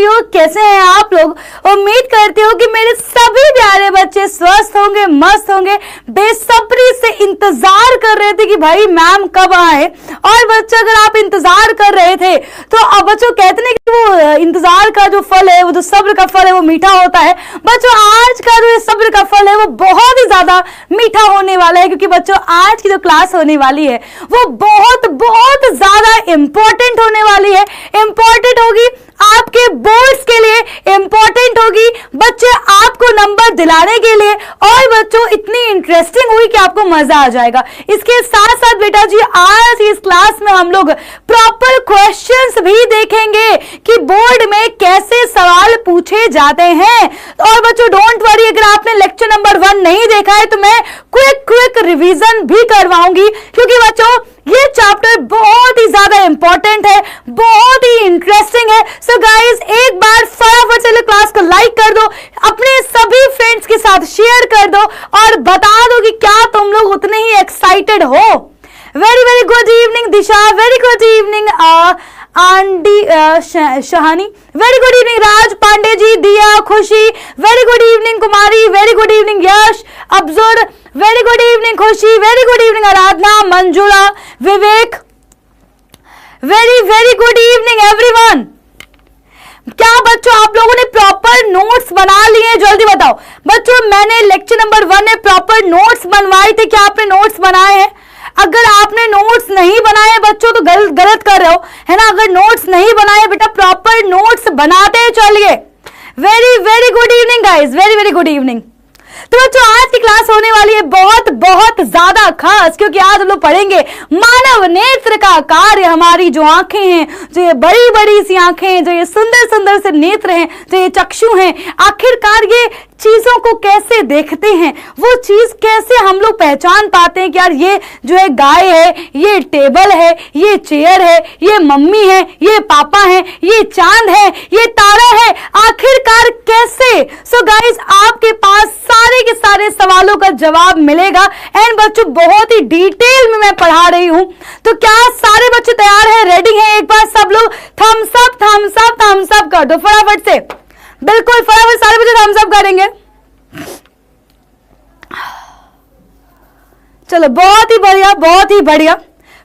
सभी हो, कैसे हैं आप लोग। उम्मीद करती हूँ कि मेरे सभी प्यारे बच्चे स्वस्थ होंगे, मस्त होंगे। बेसब्री से इंतजार कर रहे थे कि भाई मैम कब आए। और बच्चों अगर आप इंतजार कर रहे थे तो अब बच्चों कहते हैं कि वो इंतजार का जो फल है, वो जो सब्र का फल है वो मीठा होता है। बच्चों आज का जो सब्र का फल है वो बहुत ही ज्यादा मीठा होने वाला है, क्योंकि बच्चों आज की जो क्लास होने वाली है वो बहुत बहुत ज्यादा इंपॉर्टेंट होने वाली है। इंपॉर्टेंट होगी आपके बोर्ड्स के लिए, इंपॉर्टेंट होगी बच्चे आपको नंबर दिलाने के लिए, और बच्चों इतनी इंटरेस्टिंग हुई कि आपको मजा आ जाएगा। इसके साथ साथ बेटा जी आज इस क्लास में हम लोग प्रॉपर क्वेश्चंस भी देखेंगे कि बोर्ड में कैसे सवाल पूछे जाते हैं। और बच्चों डोंट वरी, अगर आपने लेक्चर नंबर 1 नहीं देखा है तो मैं क्विक रिवीजन भी करवाऊंगी, क्योंकि बच्चों ये चैप्टर बहुत ही ज्यादा इंपॉर्टेंट है, बहुत ही इंटरेस्टिंग है। सो गाइस एक बार फटाफट से क्लास को लाइक कर दो, अपने सभी फ्रेंड्स के साथ शेयर कर दो और बता दो कि क्या तुम लोग उतने ही एक्साइटेड हो। Very very good evening Disha, very good evening aunty Shahani, very good evening Raj Pandey ji, Diya, Khushi, very good evening Kumari, very good evening Yash, Abjur, very good evening Khushi, very good evening Aradhana, Manjula, Vivek, very very good evening everyone. क्या बच्चों आप लोगों ने प्रॉपर नोट्स बना लिए? जल्दी बताओ बच्चों, मैंने लेक्चर नंबर 1 में प्रॉपर नोट्स बनवाए थे, क्या आपने नोट्स बनाए हैं? अगर आपने नोट्स नहीं बनाए बच्चों तो गलत कर रहे हो, है ना। अगर नोट्स नहीं बनाए बेटा प्रॉपर नोट्स बनाते चलिए। Very very good evening guys, very very good evening. तो बच्चों आज की क्लास होने वाली है बहुत बहुत ज्यादा खास, क्योंकि आज हम लोग पढ़ेंगे मानव नेत्र का कार्य। हमारी जो आंखें हैं, जो ये बड़ी बड़ी सी आंखें हैं, जो ये सुंदर सुंदर से नेत्र हैं, जो ये चक्षु हैं, आखिरकार ये चीजों को कैसे देखते हैं, वो चीज कैसे हम लोग पहचान पाते हैं कि यार ये जो है गाय है, ये टेबल है, ये चेयर है, ये मम्मी है, ये पापा है, ये चांद है, ये तारा है, आखिरकार कैसे। सो गाइस आपके पास सारे के सारे सवालों का जवाब मिलेगा। एंड बच्चों बहुत ही डिटेल में मैं पढ़ा रही हूं, तो क्या सारे बच्चे तैयार हैं, रेडी हैं? एक बार सब लोग thumbs up thumbs up thumbs up कर दो फटाफट से, बिल्कुल फटाफट सारे बच्चे थम्स अप करेंगे। चलो बहुत ही बढ़िया, बहुत ही बढ़िया।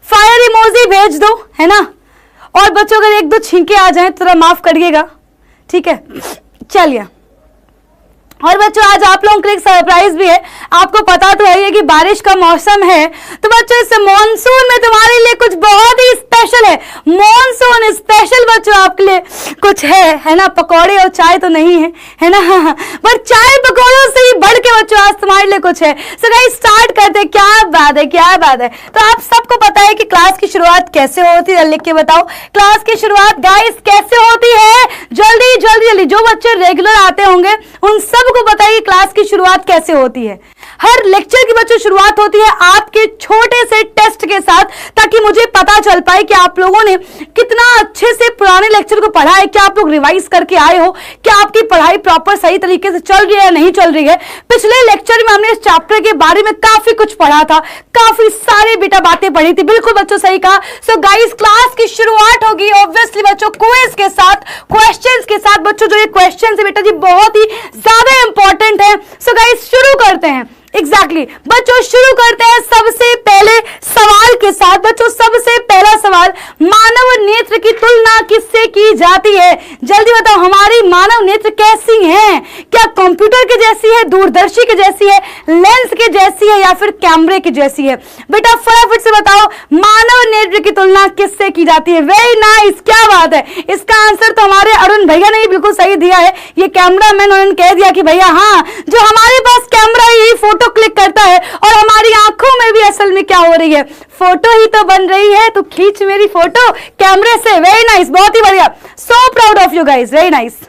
फायर इमोजी भेज दो, है ना। और बच्चों अगर एक दो छींके आ जाएं तो माफ करिएगा, ठीक है। चलिए और बच्चों आज आप लोगों के लिए एक सरप्राइज भी है। आपको पता तो है कि बारिश का मौसम है, तो बच्चों इस मॉनसून में तुम्हारे लिए कुछ बहुत ही स्पेशल है। मॉनसून स्पेशल बच्चों आपके लिए कुछ है ना। पकौड़े और चाय तो नहीं है ना, पर चाय पकौड़ों से ही बढ़ के बच्चों आज तुम्हारे लिए कुछ है। सो गाइस स्टार्ट करते हैं। क्या बात है, क्या बात है। तो आप सबको पता है कि क्लास की शुरुआत कैसे होती है, लिख के बताओ क्लास की शुरुआत गाइस कैसे होती है। जल्दी जल्दी जल्दी, जो बच्चे रेगुलर आते होंगे उन सब को बताइए क्लास की शुरुआत कैसे होती है। हर लेक्चर की बच्चों शुरुआत होती है आपके छोटे से टेस्ट के साथ, ताकि मुझे पता चल पाए कि आप लोगों ने कितना अच्छे से पुराने लेक्चर को पढ़ा है, क्या आप लोग रिवाइज करके आए हो, क्या आपकी पढ़ाई प्रॉपर सही तरीके से चल रही है या नहीं चल रही है। पिछले लेक्चर में हमने इस चैप्टर के बारे में काफी कुछ पढ़ा था, काफी सारे बेटा बातें पढ़ी थी। बिल्कुल बच्चों सही कहा। सो गाइस क्लास की शुरुआत होगी ऑब्वियसली बच्चों क्विज के साथ, क्वेश्चंस के साथ। बच्चों जो ये क्वेश्चंस है बेटा जी बहुत ही ज्यादा इंपॉर्टेंट है। सो गाइस शुरू करते हैं। एग्जैक्टली बच्चों शुरू करते हैं सबसे पहले सवाल के साथ। बच्चों सबसे पहला सवाल, मानव नेत्र की तुलना किससे की जाती है? जल्दी बताओ हमारी मानव नेत्र कैसी हैं? क्या कंप्यूटर के जैसी है, दूरदर्शी के जैसी है, लेंस के जैसी है या फिर कैमरे की जैसी है? बेटा फटाफट से बताओ मानव नेत्र की तुलना किससे की जाती है? वेरी नाइस, क्या बात है। इसका आंसर तो हमारे अरुण भैया ने बिल्कुल सही दिया है। ये कैमरा मैन उन्होंने कह दिया कि भैया हाँ, जो हमारे पास कैमरा ही फोटो क्लिक करता है और हमारी आंखों में भी असल में क्या हो रही है, फोटो ही तो बन रही है। तो खींच मेरी फोटो कैमरे से। वेरी नाइस, बहुत ही बढ़िया। So proud of you guys, very nice.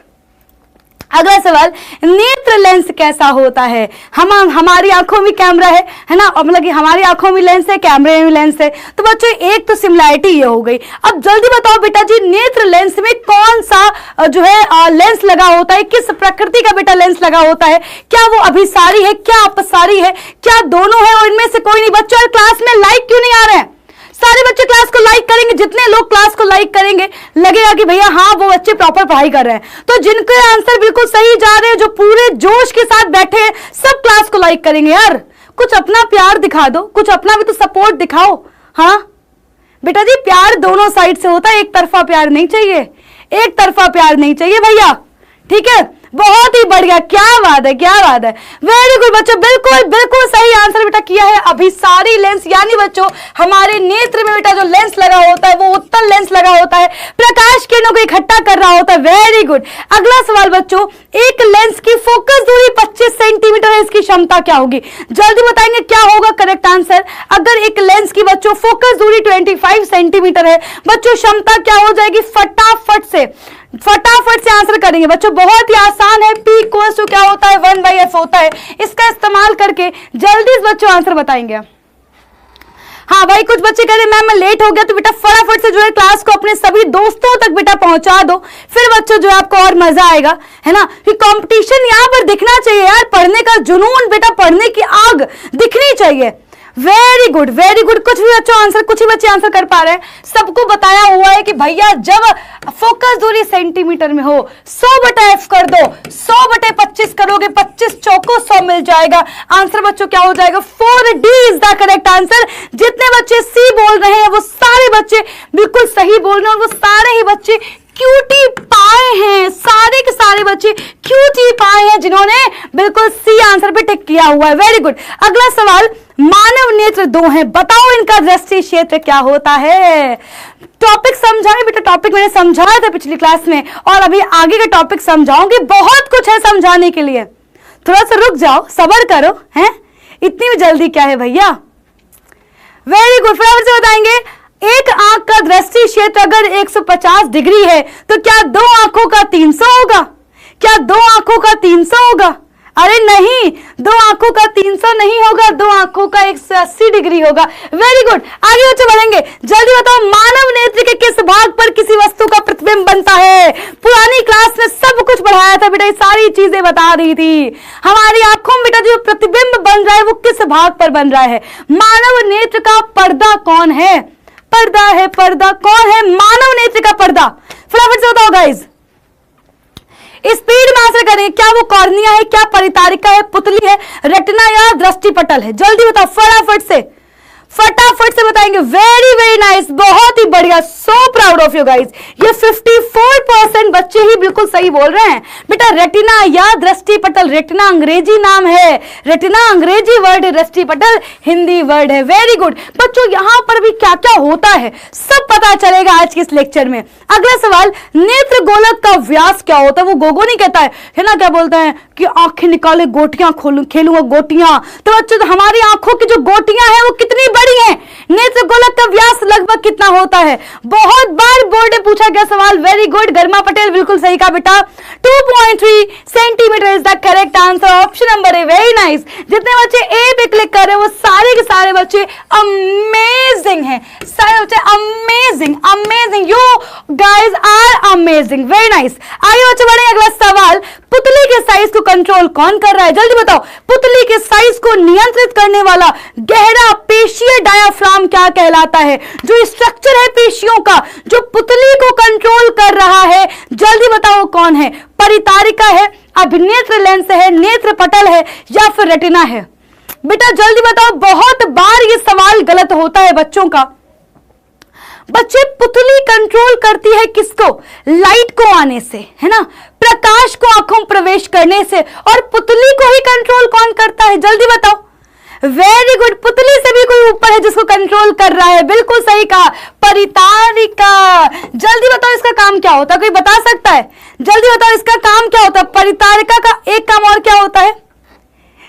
अगला सवाल, नेत्र लेंस कैसा होता है? हमारी आंखों में कैमरा है ना, और मतलब कि हमारी आंखों में लेंस है, कैमरे में लेंस है। तो बच्चों एक तो सिमिलैरिटी ये हो गई। अब जल्दी बताओ बेटा जी नेत्र लेंस में कौन सा जो है लेंस लगा होता है, किस प्रकृति का बेटा लेंस लगा होता है? क्या वो अभिसारी है, क्या अपसारी है, क्या दोनों है, और इनमें से कोई नहीं? बच्चों क्लास में लाइक क्यों नहीं आ रहे हैं? सारे बच्चे क्लास को लाइक करें करेंगे, जितने लोग क्लास को लाइक करेंगे लगेगा कि भैया हाँ वो बच्चे प्रॉपर पढ़ाई कर रहे हैं। तो जिनके आंसर बिल्कुल सही जा रहे हैं, जो पूरे जोश के साथ बैठे हैं, सब क्लास को लाइक करेंगे। यार कुछ अपना प्यार दिखा दो, कुछ अपना भी तो सपोर्ट दिखाओ। हाँ बेटा जी, प्यार दोनों साइड से होता है, एक तरफा प्यार नहीं चाहिए, एक तरफा प्यार नहीं चाहिए भैया, ठीक है। बहुत ही बढ़िया, क्या बात है, क्या बात है, वेरी गुड बच्चों, बिल्कुल बिल्कुल सही आंसर बेटा किया है। अभिसारी लेंस यानी बच्चों हमारे नेत्र में बेटा जो लेंस लगा होता है वो उत्तल लेंस लगा होता है, प्रकाश किरणों को इकट्ठा कर रहा होता है। Very good. अगला सवाल बच्चों, एक लेंस की फोकस दूरी 25 सेंटीमीटर है, इसकी क्षमता क्या होगी? जल्दी बताएंगे क्या होगा करेक्ट आंसर। अगर एक लेंस की बच्चों फोकस दूरी 25 सेंटीमीटर है बच्चों, क्षमता क्या हो जाएगी? फटाफट से आंसर करेंगे बच्चों, बहुत ही आसान है। P इक्वल्स टू क्या होता है? 1/f होता है। इसका इस्तेमाल करके जल्दी से बच्चों आंसर बताएंगे। हाँ भाई, कुछ बच्चे कह रहे मैम मैं लेट हो गया, तो बेटा फटाफट से जो है क्लास को अपने सभी दोस्तों तक बेटा पहुंचा दो, फिर बच्चों जो है आपको और मजा आएगा, है ना। कि कंपटीशन यहाँ पर दिखना चाहिए यार, पढ़ने का जुनून बेटा, पढ़ने की आग दिखनी चाहिए। Very good, very good. कुछ ही बच्चे आंसर कर पा रहे हैं। सबको बताया हुआ है कि भैया जब फोकस दूरी सेंटीमीटर में हो 100/f कर दो, 100/25 करोगे, 25 चौको 100 मिल जाएगा। आंसर बच्चों क्या हो जाएगा? 4D is the correct answer. जितने बच्चे सी बोल रहे हैं वो सारे बच्चे बिल्कुल सही बोल रहे हैं, और वो सारे ही बच्चे क्यूटी पाए हैं, सारे के सारे बच्चे क्यूटी पाए हैं जिन्होंने बिल्कुल सी आंसर पे टिक किया हुआ है। Very good. अगला सवाल, मानव नेत्र 2 हैं, बताओ इनका दृष्टि क्षेत्र क्या होता है? टॉपिक समझाएं बेटा, टॉपिक मैंने समझाया था पिछली क्लास में, और अभी आगे का टॉपिक समझाऊंगी। बहुत कुछ है समझाने के लिए, थोड़ा सा रुक जाओ, सब्र करो, हैं इतनी भी जल्दी क्या है भैया। Very good. फटाफट से बताएंगे, एक आंख का दृष्टि क्षेत्र अगर 150 डिग्री है तो क्या 2 आंखों का 300 होगा? क्या 2 आंखों का 300 होगा? अरे नहीं, 2 आंखों का 300 नहीं होगा, 2 आंखों का 180 डिग्री होगा। Very good. आगे बच्चे बढ़ेंगे, जल्दी बताओ मानव नेत्र के किस भाग पर किसी वस्तु का प्रतिबिंब बनता है? पुरानी क्लास में सब कुछ पढ़ाया था बेटा, ये सारी चीजें बता दी थी। हमारी आंखों में बेटा जो प्रतिबिंब बन रहा है वो किस भाग पर बन रहा है? मानव नेत्र का पर्दा कौन है? पर्दा है, पर्दा कौन है? मानव नेत्र का पर्दा। फटाफट से बताओ गाइस, स्पीड में आंसर करेंगे। क्या वो कॉर्निया है, क्या परितारिका है, पुतली है, रेटिना या दृष्टिपटल है? जल्दी बताओ फटाफट से बताएंगे। वेरी वेरी नाइस, बहुत ही बढ़िया, so proud of you guys. ये 54% बच्चे ही बिल्कुल सही बोल रहे हैं बेटा। रेटिना या दृष्टिपटल, रेटिना अंग्रेजी नाम है, रेटिना अंग्रेजी वर्ड है, दृष्टिपटल हिंदी वर्ड है। वेरी गुड बच्चों, यहां पर भी क्या क्या होता है सब पता चलेगा आज के इस लेक्चर में। अगला सवाल, नेत्र गोलक का व्यास क्या होता है? वो गोगो नहीं कहता है ना, क्या बोलता है कि आंखें निकाले गोटियां खेलूंगा गोटियां। तो बच्चों हमारी आंखों की जो गोटियां हैं वो कितनी बड़ी है? नेत्र गोलक का व्यास लगभग कितना होता है? बहुत बार बोर्ड में पूछा गया सवाल। वेरी गुड, गर्मा पटेल बिल्कुल सही कहा बेटा, 2.3 centimetre is the correct answer. Option number A, very nice. जितने बच्चे ए पे क्लिक कर रहे हैं वो सारे के सारे बच्चे अमेजिंग हैं, सारे बच्चे amazing, you guys are amazing. Very nice. आगे बच्चे बढ़ेंगे, अगला सवाल, पुतली के साइज को कंट्रोल कौन कर रहा है? जल्दी बताओ, पुतली के साइज को नियंत्रित करने वाला गहरा पेशीय डायाफ्राम क्या कहलाता है? जो स्ट्रक्चर है पेशियों का जो पुतली को कंट्रोल कर रहा है, जल्दी बताओ कौन है? परितारिका है, अभिनेत्र लेंस है, नेत्र पटल है, या फिर रेटिना है? बेटा जल्दी बताओ। बहुत बार ये सवाल गलत होता है बच्चों का। बच्चे, पुतली कंट्रोल करती है किसको? लाइट को आने से, है ना, प्रकाश को आंखों में प्रवेश करने से, और पुतली को ही कंट्रोल कौन करता है? जल्दी बताओ। वेरी गुड, पुतली से भी कोई ऊपर है जिसको कंट्रोल कर रहा है, बिल्कुल सही कहा, परितारिका। जल्दी बताओ इसका काम क्या होता है? कोई बता सकता है? जल्दी बताओ इसका काम क्या होता है? परितारिका का एक काम और क्या होता है?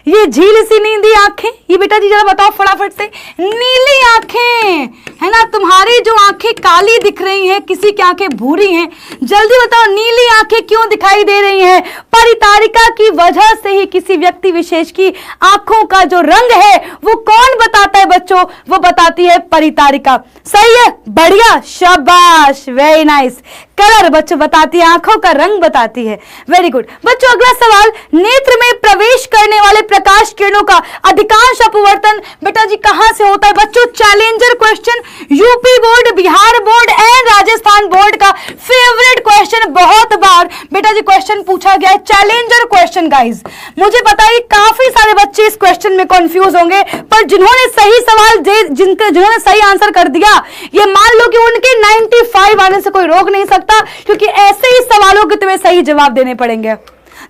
ये झील सी नींदी आंखें, ये बेटा जी जरा बताओ फटाफट से। नीली आंखें, है ना, तुम्हारी जो आंखें काली दिख रही हैं, किसी की आंखें भूरी हैं, जल्दी बताओ नीली आंखें क्यों दिखाई दे रही हैं? परितारिका की वजह से ही किसी व्यक्ति विशेष की आंखों का जो रंग है वो कौन बताता है बच्चों? वो बताती है परितारिका। सही है, बढ़िया, शाबाश, वेरी नाइस, कलर बच्चों बताती है, आंखों का रंग बताती है। वेरी गुड बच्चों। अगला सवाल, नेत्र में प्रवेश करने वाले प्रकाश किरणों का अधिकांश अपवर्तन बेटा जी कहां से होता है? बच्चों challenger question, UP board, Bihar board and Rajasthan board का फेवरेट क्वेश्चन, बहुत बार बेटा जी क्वेश्चन पूछा गया है, चैलेंजर क्वेश्चन गाइस। मुझे पता है काफी सारे बच्चे इस क्वेश्चन में कंफ्यूज होंगे, पर जिन्होंने सही सवाल जिन्होंने सही आंसर कर दिया, ये मान लो कि उनके 95 आने से कोई रोक नहीं सकता, क्योंकि ऐसे ही सवालों के तुम्हें सही जवाब देने पड़ेंगे।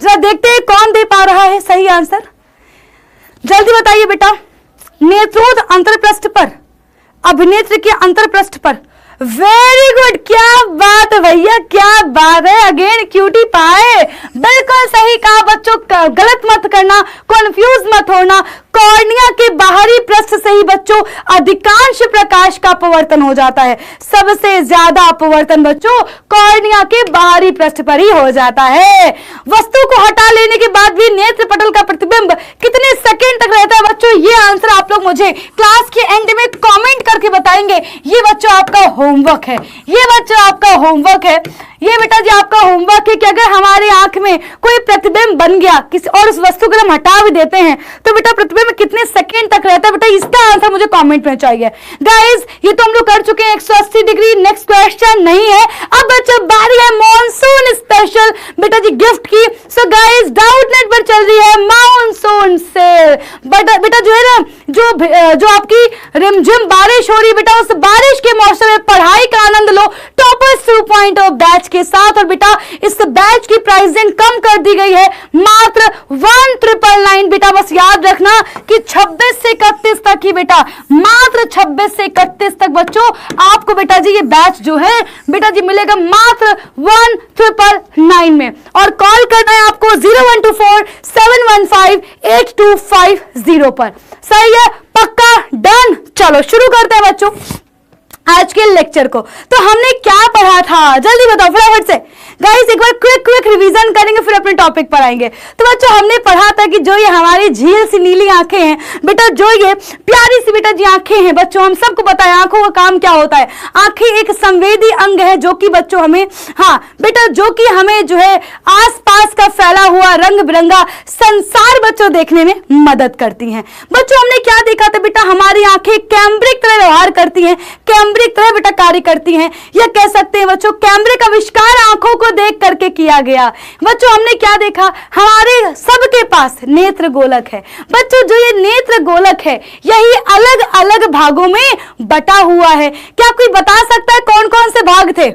जरा देखते हैं कौन दे पा रहा है सही आंसर, जल्दी बताइए बेटा। नेत्रोद अंतरपृष्ठ पर, अभिनेत्र के अंतरपृष्ठ पर, वेरी गुड, क्या बात है भैया, क्या बात है। अगेन क्यूटी पाए, बिल्कुल सही कहा बच्चों, गलत मत करना, कंफ्यूज मत होना। कॉर्निया के बाहरी पृष्ठ से ही बच्चों अधिकांश प्रकाश का अपवर्तन हो जाता है। सबसे ज्यादा अपवर्तन बच्चों कॉर्निया के बाहरी पृष्ठ पर ही हो जाता है। वस्तु को हटा लेने के बाद भी नेत्र पटल का प्रतिबिंब कितने सेकंड तक रहता है बच्चों? ये आंसर आप लोग मुझे क्लास के एंड में कमेंट करके बताएंगे। ये बच्चों आपका होमवर्क है, ये बच्चों आपका होमवर्क है, ये बेटा जी आपका होमवर्क है कि अगर हमारी आंख में कोई प्रतिबिंब बन गया किसी और उस वस्तु को हम हटा भी देते हैं तो बेटा प्रतिबिंब कितने सेकंड तक रहता है? बेटा इसका आंसर मुझे कमेंट में चाहिए गाइस। ये तो हम लोग कर चुके हैं 180 डिग्री। नेक्स्ट क्वेश्चन नहीं है, अब बच्चों बारी है मॉनसून स्पेशल बेटा जी गिफ्ट की। सो गाइस डाउट नेट पर चल रही है मॉनसून सेल। बेटा जो है ना, जो आपकी रिमझिम बारिश हो रही बेटा, उस बारिश के मौसम में पढ़ाई का आनंद लो टॉपर्स 2.0 बैच के साथ। और बेटा इस बैच की प्राइसिंग कम कर दी गई है, मात्र 1999 बेटा। बस याद रखना कि 26 से 31 तक ही बेटा, मात्र 26 से 31 तक बच्चों आपको बेटा जी ये बैच जो है बेटा जी मिलेगा मात्र 1999 में। और कॉल करना है आपको 0124-715-8250 पर। सही है, पक्का, डन। चलो शुरू करते हैं बच्चों आज के लेक्चर को। तो हमने क्या पढ़ा था जल्दी बताओ फटाफट से गाइस, एक बार क्विक रिवीजन करेंगे फिर अपने टॉपिक पर आएंगे। तो बच्चों हमने पढ़ा था कि जो ये हमारी झील सी नीली आंखें हैं बेटा, जो ये प्यारी सी बेटा जी आंखें हैं बच्चों, हम सबको पता है आंखों का काम क्या होता है। आंखें एक संवेदी अंग है जो कि बच्चों हमें, हाँ बेटा, जो कि हमें जो है आसपास का फैला हुआ रंग बिरंगा संसार बच्चों देखने में मदद करती हैं। बच्चों हमने क्या देखा था बेटा, हमारी आंखें कैमरे तरह व्यवहार करती हैं, कैमरे तरह बेटा कार्य करती हैं, या कह सकते हैं बच्चों कैमरे का आविष्कार आंखों को देख करके किया गया। बच्चों हमने क्या देखा, हमारे सबके पास नेत्र गोलक है बच्चों। जो ये नेत्र गोलक है यही अलग अलग भागों में बटा हुआ है। क्या कोई बता सकता है कौन कौन से भाग थे?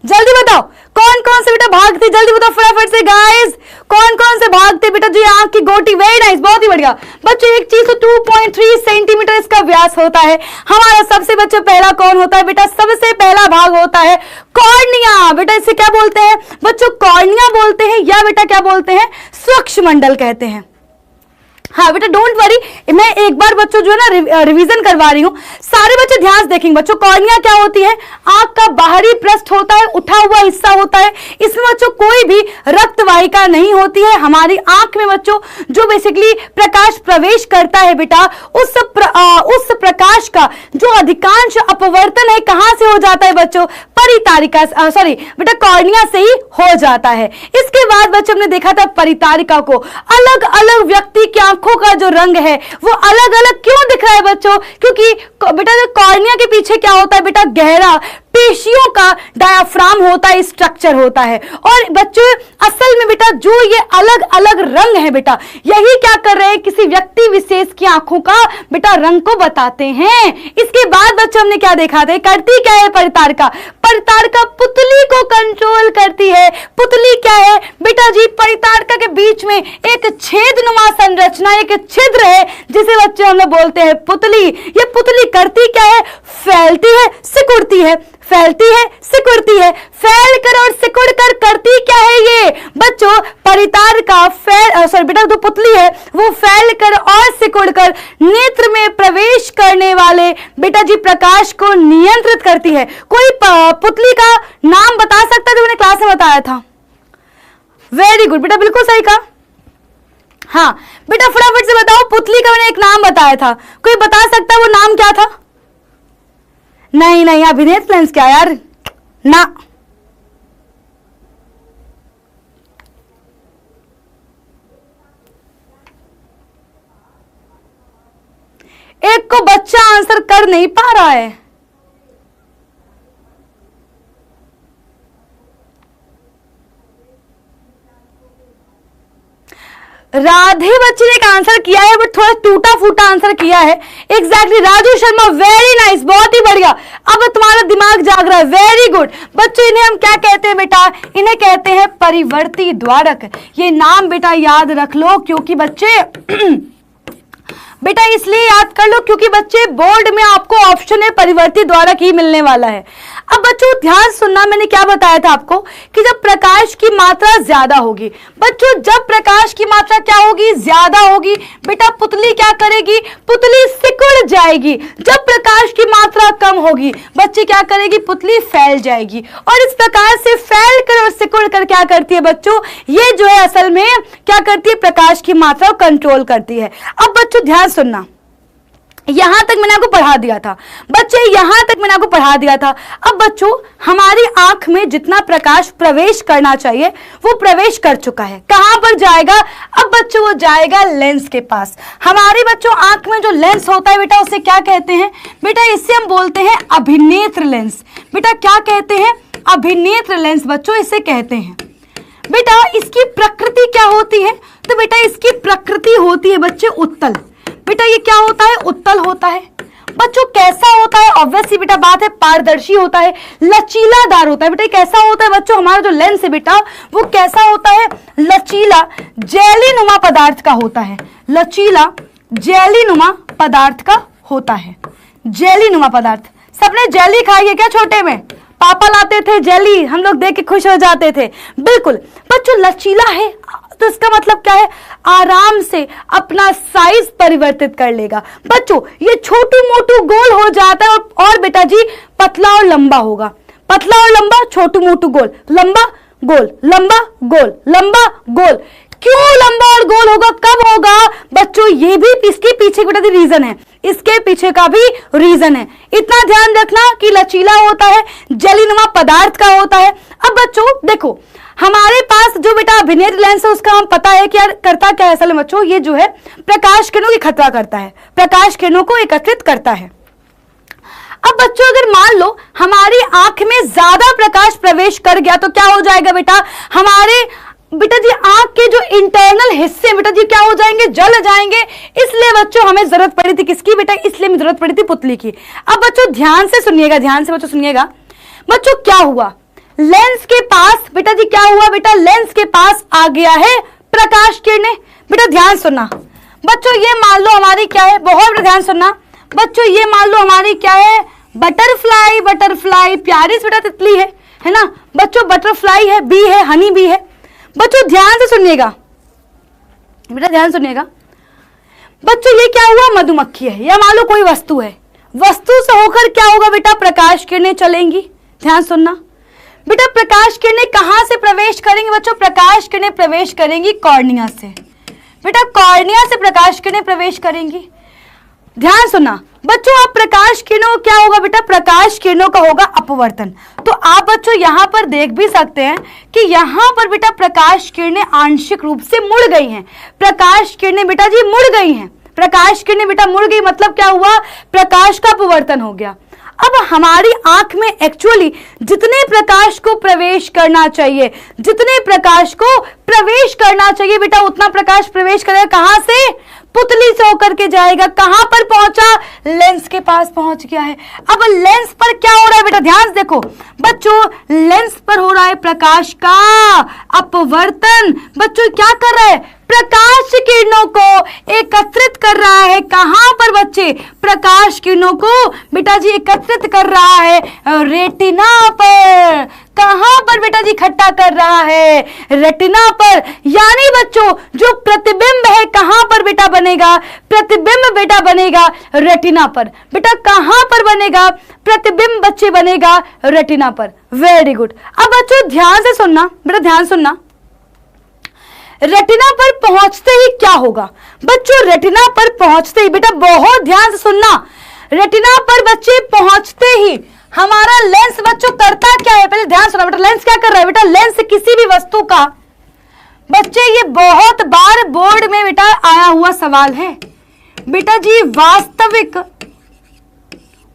जल्दी बताओ कौन कौन से बेटा भाग थे, जल्दी बताओ फटाफट से गाइस, कौन कौन से भाग थे बेटा? जो आंख की गोटी, वेरी नाइस, बहुत ही बढ़िया बच्चों। एक चीज तो 2.3 सेंटीमीटर इसका व्यास होता है। हमारा सबसे बच्चों पहला कौन होता है बेटा? सबसे पहला भाग होता है कॉर्निया। बेटा इसे क्या बोलते हैं बच्चों? कॉर्निया बोलते हैं, या बेटा क्या बोलते हैं? स्वक्ष्मंडल कहते हैं। हाँ बेटा डोंट वरी, मैं एक बार बच्चों जो है ना रिवीजन करवा रही हूँ, सारे बच्चे ध्यान से देखेंगे। बच्चों कॉर्निया क्या होती है? आंख का बाहरी पृष्ठ होता है, उठा हुआ हिस्सा होता है। इसमें बच्चों कोई भी रक्त वाहिका नहीं होती है। हमारी आंख में बच्चों जो बेसिकली प्रकाश प्रवेश करता है बेटा, उस प्रकाश का जो अधिकांश अपवर्तन है कहां से हो जाता है बच्चों? परितारिका, सॉरी बेटा कॉर्निया से ही हो जाता है। इसके बाद बच्चों हमने देखा था परितारिका को। अलग अलग व्यक्ति की आंखों का जो रंग है वो अलग अलग क्यों दिख रहा है बच्चों? क्योंकि बेटा जो कॉर्निया के पीछे क्या होता है बेटा? गहरा पेशियों का डायाफ्राम होता है, स्ट्रक्चर होता है। और बच्चों असल में बेटा जो ये अलग अलग रंग है बेटा, यही क्या कर रहे हैं? किसी व्यक्ति विशेष की आंखों का बेटा रंग को बताते हैं। इसके बाद बच्चों हमने क्या देखा था? करती क्या है परितारिका? परितारिका पुतली को कंट्रोल करती है। पुतली क्या है बेटा जी? परितारिका के बीच में एक छेदनुमा संरचना, एक छिद्र है जिसे बच्चे हम लोग बोलते हैं पुतली। ये पुतली करती क्या है? फैलती है, सिकुड़ती है, फैलती है, सिकुड़ती है। फैल कर और सिकुड़ कर करती क्या है ये बच्चों? परितारिका सॉरी बेटा जो पुतली है वो फैल कर और सिकुड़ कर नेत्र में प्रवेश करने वाले बेटा जी प्रकाश को नियंत्रित करती है। कोई पुतली का नाम बता सकता है जो मैंने क्लास में बताया था? वेरी गुड बेटा, बिल्कुल सही कहा। हाँ बेटा फटाफट से बताओ, पुतली का मैंने एक नाम बताया था, कोई बता सकता है वो नाम क्या था? नहीं अभिनेत्र लेंस क्या यार ना, एक को बच्चा आंसर कर नहीं पा रहा है। राधे बच्चे ने एक आंसर किया है बट थोड़ा टूटा फूटा आंसर किया है। Exactly Raju Sharma, very nice, बहुत ही बढ़िया। अब तुम्हारा दिमाग जाग रहा है, वेरी गुड। बच्चों इन्हें हम क्या कहते हैं बेटा? इन्हें कहते हैं परिवर्ती द्वारक। ये नाम बेटा याद रख लो, क्योंकि बच्चे बेटा इसलिए याद कर लो क्योंकि बच्चे बोर्ड में आपको ऑप्शन है परिवर्ती द्वारक ही मिलने वाला है। अब बच्चों ध्यान सुनना, मैंने क्या बताया था आपको कि जब प्रकाश की मात्रा ज्यादा होगी, बच्चों जब प्रकाश की मात्रा क्या होगी? ज्यादा होगी, बेटा पुतली क्या करेगी? पुतली सिकुड़ जाएगी। जब प्रकाश की मात्रा कम होगी, बच्चे क्या करेगी? पुतली फैल जाएगी। और इस प्रकार से फैल कर और सिकुड़ कर क्या करती है बच्चों? ये जो है असल में क्या करती है? प्रकाश की मात्रा कंट्रोल करती है। अब बच्चों ध्यान सुनना, यहां तक मैंने आपको पढ़ा दिया था बच्चे, यहां तक मैंने आपको पढ़ा दिया था। अब बच्चों हमारी आंख में जितना प्रकाश प्रवेश करना चाहिए वो प्रवेश कर चुका है। कहां पर जाएगा? अब बच्चों वो जाएगा लेंस के पास। हमारी बच्चों आंख में जो लेंस होता है बेटा उसे क्या कहते हैं? बेटा इसे हम बोलते हैं अभिनेत्र लेंस। बेटा क्या कहते हैं? अभिनेत्र लेंस बच्चों इसे कहते हैं। बेटा इसकी प्रकृति क्या होती है? तो बेटा इसकी प्रकृति होती है बच्चे उत्तल। बेटा ये क्या होता है? उत्तल होता है। बच्चों कैसा होता है? ऑब्वियसली बेटा बात है, पारदर्शी होता है, लचीलादार होता है। बेटा कैसा होता है बच्चों? हमारा जो लेंस है बेटा वो कैसा होता है? लचीला जेलीनुमा पदार्थ का होता है। लचीला जेलीनुमा पदार्थ का होता है। जेलीनुमा पदार्थ, सबने जेली खाई है क्या छोटे में? पापा लाते थे जेली, हम लोग देख के खुश हो जाते थे। बिल्कुल बच्चों लचीला है तो इसका मतलब क्या है? आराम से अपना साइज परिवर्तित कर लेगा। बच्चों ये छोटू मोटू गोल हो जाता है और बेटा जी पतला और लंबा होगा। पतला और लंबा, छोटू मोटू गोल, लंबा गोल, लंबा गोल, लंबा गोल। क्यों लंबा और गोल होगा? कब होगा बच्चों? ये भी इसके पीछे बेटा दी रीजन है, इसके पीछे का भी रीजन है। इतना ध्यान रखना कि लचीला होता है, जेलीनुमा पदार्थ का होता है। अब बच्चों देखो हमारे पास जो बेटा अभिनेत्र लेंस है उसका हम पता है कि यार करता क्या है असल में बच्चों? ये जो है प्रकाश किरणों की खतरा करता है, प्रकाश किरणों को एकत्रित करता है। अब बच्चों अगर मान लो हमारी आंख में ज्यादा प्रकाश प्रवेश कर गया तो क्या हो जाएगा बेटा? हमारे बेटा जी आंख के जो इंटरनल हिस्से बेटा जी क्या हो जाएंगे? जल जाएंगे। इसलिए बच्चों हमें जरूरत पड़ी थी किसकी बेटा? इसलिए हमें जरूरत पड़ी थी पुतली की। अब बच्चों ध्यान से सुनिएगा, ध्यान से बच्चों सुनिएगा। बच्चों क्या हुआ? लेंस के पास बेटा जी क्या हुआ? बेटा लेंस के पास आ गया है प्रकाश किरणें। बेटा ध्यान सुनना बच्चों, ये मान लो हमारी क्या है? बहुत बेटा ध्यान सुनना बच्चों, ये मान लो हमारी क्या है? बटरफ्लाई। बटरफ्लाई प्यारी बेटा तितली है ना बच्चों? बटरफ्लाई है, बी है, हनी बी है। बच्चों ध्यान से सुनिएगा, बेटा ध्यान सुनिएगा बच्चों, ये क्या हुआ? मधुमक्खी है या मान लो कोई वस्तु है। वस्तु से होकर क्या होगा बेटा? प्रकाश किरणें चलेंगी। ध्यान सुनना बेटा, प्रकाश किरणें कहां से प्रवेश करेंगी बच्चों? प्रकाश किरणें प्रवेश करेंगी कॉर्निया से। बेटा कॉर्निया से प्रकाश किरणें प्रवेश करेंगी। ध्यान सुनना बच्चों, अब प्रकाश किरणों क्या होगा बेटा? प्रकाश किरणों का होगा अपवर्तन। तो आप बच्चों यहां पर देख भी सकते हैं कि यहां पर बेटा प्रकाश किरणें आंशिक रूप से मुड़ गई हैं। प्रकाश किरणें बेटा जी मुड़ गई हैं। प्रकाश किरणें बेटा मुड़ गई मतलब क्या हुआ? प्रकाश का अपवर्तन हो गया। अब हमारी आंख में एक्चुअली जितने प्रकाश को प्रवेश करना चाहिए, जितने प्रकाश को प्रवेश करना चाहिए बेटा उतना प्रकाश प्रवेश करेगा कहां से? पुतली से होकर के जाएगा। कहां पर पहुंचा? लेंस के पास पहुंच गया है। अब लेंस पर क्या हो रहा है बेटा? ध्यान से देखो बच्चों, लेंस पर हो रहा है प्रकाश का अपवर्तन। बच्चों क्या कर रहा है? प्रकाश किरणों को एकत्रित कर रहा है। कहां पर बच्चे? प्रकाश किरणों को बेटा जी एकत्रित कर रहा है रेटिना पर। कहां पर बेटा जी इकट्ठा कर रहा है? रेटिना पर। यानी बच्चों जो प्रतिबिंब है कहां पर बेटा बनेगा? प्रतिबिंब बेटा बनेगा रेटिना पर। बेटा कहां पर बनेगा? प्रतिबिंब बच्चे बनेगा रेटिना पर। Very good. अब बच्चों ध्यान से सुनना बेटा, ध्यान सुनना। रेटिना पर पहुंचते ही क्या होगा बच्चों? रेटिना पर पहुंचते ही बेटा बहुत ध्यान से सुनना, रेटिना पर बच्चे पहुंचते ही हमारा लेंस बच्चों करता क्या है? पहले ध्यान सुना बेटा, लेंस क्या कर रहा है बेटा? लेंस किसी भी वस्तु का बच्चे, ये बहुत बार बोर्ड में बेटा आया हुआ सवाल है। बेटा जी वास्तविक,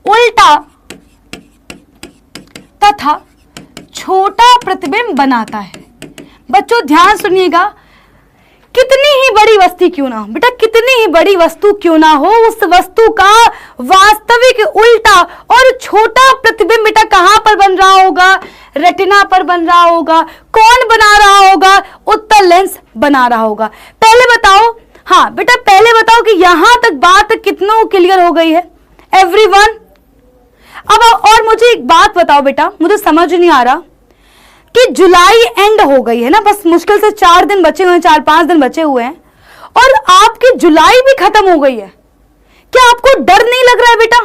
उल्टा तथा छोटा प्रतिबिंब बनाता है। बच्चों ध्यान सुनिएगा, कितनी ही बड़ी वस्तु क्यों ना हो बेटा, कितनी ही बड़ी वस्तु क्यों ना हो, उस वस्तु का वास्तविक, उल्टा और छोटा प्रतिबिंब बेटा कहां पर बन रहा होगा? रेटिना पर बन रहा होगा। कौन बना रहा होगा? उत्तल लेंस बना रहा होगा। पहले बताओ, हाँ बेटा पहले बताओ कि यहां तक बात कितनों क्लियर हो गई है एवरीवन? अब और मुझे एक बात बताओ बेटा, मुझे समझ नहीं आ रहा कि जुलाई एंड हो गई है ना, बस मुश्किल से 4 दिन बचे हुए हैं, 4-5 दिन बचे हुए हैं और आपकी जुलाई भी खत्म हो गई है। क्या आपको डर नहीं लग रहा है बेटा?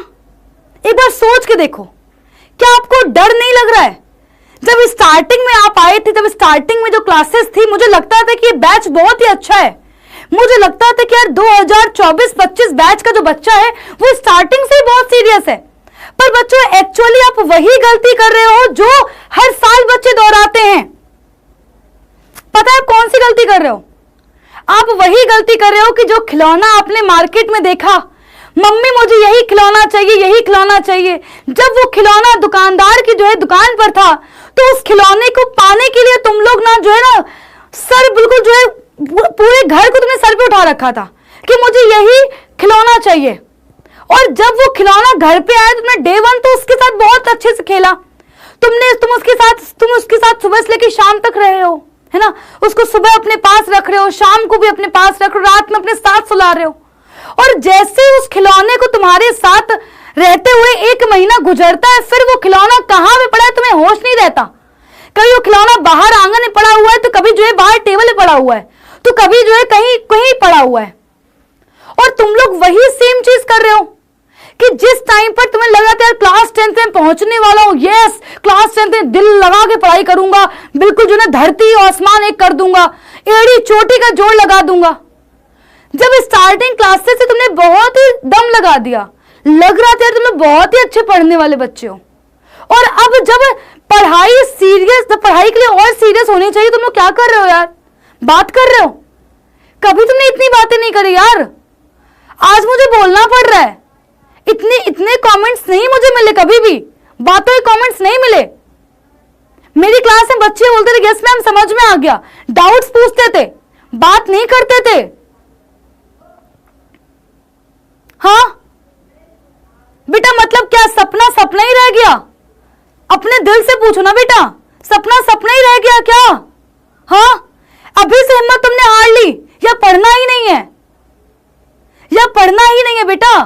एक बार सोच के देखो, क्या आपको डर नहीं लग रहा है? जब स्टार्टिंग में आप आए थे, जब स्टार्टिंग में जो क्लासेस थी, मुझे लगता था कि ये बैच बहुत ही अच्छा है। मुझे लगता था कि यार 2024-25 बैच का जो बच्चा है वो स्टार्टिंग से ही बहुत सीरियस है। पर बच्चों एक्चुअली आप वही गलती कर रहे हो जो हर साल बच्चे दोहराते हैं। पता है कौन सी गलती कर रहे हो? आप वही गलती कर रहे हो कि जो खिलौना आपने मार्केट में देखा, मम्मी मुझे यही खिलौना चाहिए, यही खिलौना चाहिए। जब वो खिलौना दुकानदार की जो है दुकान पर था, तो उस खिलौने को पाने के लिए तुम लोग ना जो है ना सर बिल्कुल जो है पूरे घर को तुमने सर पे उठा रखा था कि मुझे यही खिलौना चाहिए। और जब वो खिलौना घर पे आया, तुमने डे 1 तो उसके साथ बहुत अच्छे से खेला। तुम उसके साथ सुबह से लेकर शाम तक रहे हो, है ना? उसको सुबह अपने पास रख रहे हो, शाम को भी अपने पास रख रहे हो, रात में अपने साथ सुला रहे हो। और जैसे उस खिलौने को तुम्हारे साथ रहते हुए 1 महीना गुजरता है, फिर वो खिलौना कहां पे पड़ा है तुम्हें होश नहीं रहता। कभी वो खिलौना बाहर आंगन में पड़ा हुआ है, तो कभी जो है बाहर टेबल में पड़ा हुआ है, तो कभी जो है कहीं कहीं पड़ा हुआ है। और तुम लोग वही सेम चीज कर रहे हो कि जिस टाइम पर तुम्हें लगा था यार क्लास 10th में पहुंचने वाला हूं, यस क्लास 10th में दिल लगा के पढ़ाई करूंगा, बिल्कुल जो ना धरती और आसमान एक कर दूंगा, एड़ी चोटी का जोड़ लगा दूंगा। जब स्टार्टिंग क्लासेस से तुमने बहुत ही दम लगा दिया, लग रहा था तुम लोग बहुत ही अच्छे पढ़ने वाले बच्चे हो। और अब जब पढ़ाई सीरियस, जब पढ़ाई के लिए और सीरियस होनी चाहिए, तुम लोग क्या कर रहे हो यार? बात कर रहे हो। कभी तुमने इतनी बातें नहीं करी यार, आज मुझे बोलना पड़ रहा है। इतने कमेंट्स नहीं मुझे मिले, कभी भी बातों के कमेंट्स नहीं मिले। मेरी क्लास में बच्चे बोलते थे यस मैम समझ में आ गया, डाउट्स पूछते थे, बात नहीं करते थे। हाँ बेटा, मतलब क्या सपना सपना ही रह गया? अपने दिल से पूछो ना बेटा, सपना सपना ही रह गया क्या? हाँ, अभी से हिम्मत तुमने हार ली, या पढ़ना ही नहीं है, या पढ़ना ही नहीं है बेटा।